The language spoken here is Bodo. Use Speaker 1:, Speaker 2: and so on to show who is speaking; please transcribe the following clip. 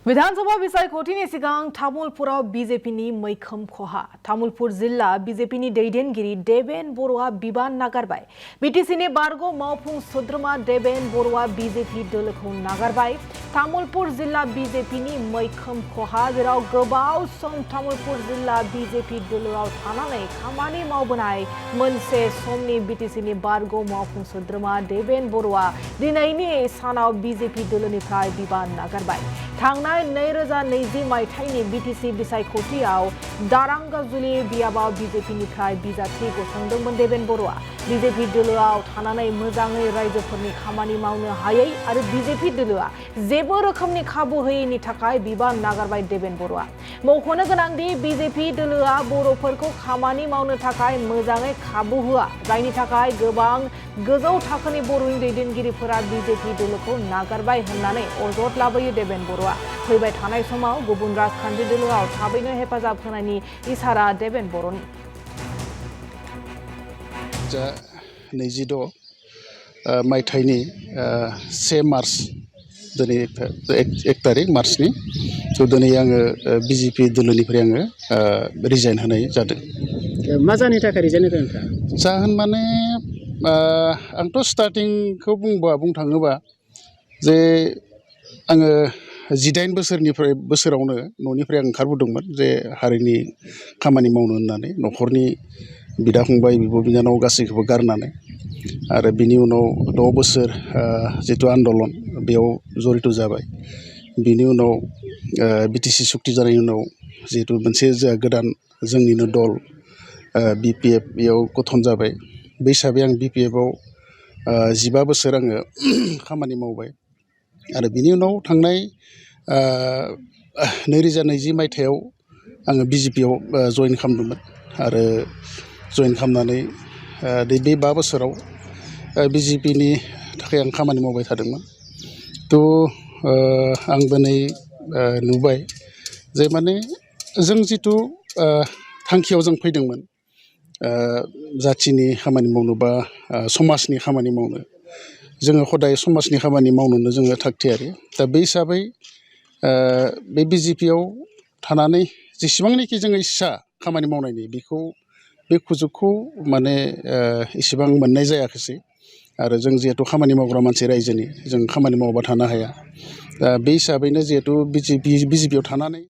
Speaker 1: विधानसभा बिसायख'थिनि सिगां तामुलपुराव बीजेपीनि मैखोम खहा। तामुलपुर जिल्ला बीजेपीनि दैदेनगिरि देबेन बर'आ बिबान नागारबाय। बीटीसीनि बारग' मावफुं सोद्रोमा देबेन बर'आ बीजेपी दोलोखौ नागारबाय। तामुलपुर जिल्ला बीजेपीनि मैखोम खहा, जेराव गोबाव सम तामुलपुर जिल्ला बीजेपी दोलोआव थानानै खामानि मावबोनाय मोनसे समनि बीटीसीनि बारग' मावफुं सोद्रोमा देबेन बर'आ दिनैनि सानाव बीजेपी दोलोनिफ्राय बिबान नागारबाय। थांनाय 2020 मायथाइनि बीटीसी बिसायख'थियाव दारांगाजुलि बियाबाव बीजेपीनिफ्राय बिजाथि गसंदोंमोन देबेन बर'आ। बीजेपी दोलोआव थानानै मोजाङै रायजोफोरनि खामानि मावनो हायै आरो बीजेपी दोलोआ जेबो रोखोमनि खाबु होयैनि थाखाय बिबान नागारबाय देबेन बर'आ। मख'नो गोनांदि बीजेपी दोलोआ बर'फोरखौ खामानि मावनो थाखाय मोजाङै खाबु होआ, जायनि थाखाय गोबां गोजौ थाखोनि बर'नि दैदेनगिरिफोरा बीजेपी दोलोखौ नागारबाय होननानै अजद लाबोयो देबेन बर'आ। फैबाय थानाय समाव गुबुन राजखान्थि दोलोआव थाबैनो हेफाजाब होनायनि इसारा देबेन बर'नि।
Speaker 2: 2026 मायथाइनि 1 मार्च दिनै 1 तारिख मार्चनि दिनै आङो बीजेपी दोलोनिफ्राय आङो रिजाइन होनाय जादों।
Speaker 3: मा जाहोननि थाखाय रिजाइन होदों नोंथाङा?
Speaker 2: जाहोन माने आंथ' स्टार्टिंखौ बुंनो थाङोबा जे आङो 19 बोसोरावनो न'निफ्राय आं ओंखारबोदोंमोन जे हारिनि खामानि मावनो होननानै, न'खरनि बिदा फंबाय बिब' बिनानाव गासैखौबो गारनानै। आरो बिनि उनाव 6 बोसोर जिथु आन्दलन बेयाव जड़ित जाबाय। बिनि उनाव बीटीसी सुक्ति जानायनि उनाव जिहेतु मोनसे गोदान जोंनिनो दल BPF बेयाव गठन जाबाय। बे हिसाबै आं BPFआव 15 बोसोर आङो खामानि मावबाय। आरो बिनि उनाव थांनाय 2020 मायथाइयाव आङो BJPआव जइन खालामदोंमोन। आरो जइन खालामनानै बे 5 बोसोराव BJPनि थाखाय आं खामानि मावबाय थादोंमोन। आं दिनै नुबाय जे माने जों जिथु थांखियाव जों फैदोंमोन जाथिनि खामानि मावनो बा समाजनि खामानि मावनो, जोङो हदाय समाजनि खामानि मावनोनो जोङो थागथियारि। दा बे हिसाबै बे BJPआव थानानै जेसेबांनाखि जोङो इस्सा खामानि मावनायनि बे सुजुगखौ माने इसेबां मोननाय जायाखिसै। आरो जों जिहेतु खामानि मावग्रा मानसि रायजोनि, जों खामानि मावाबा थानो हाया। दा बे हिसाबैनो जिहेतु BJPआव थानानै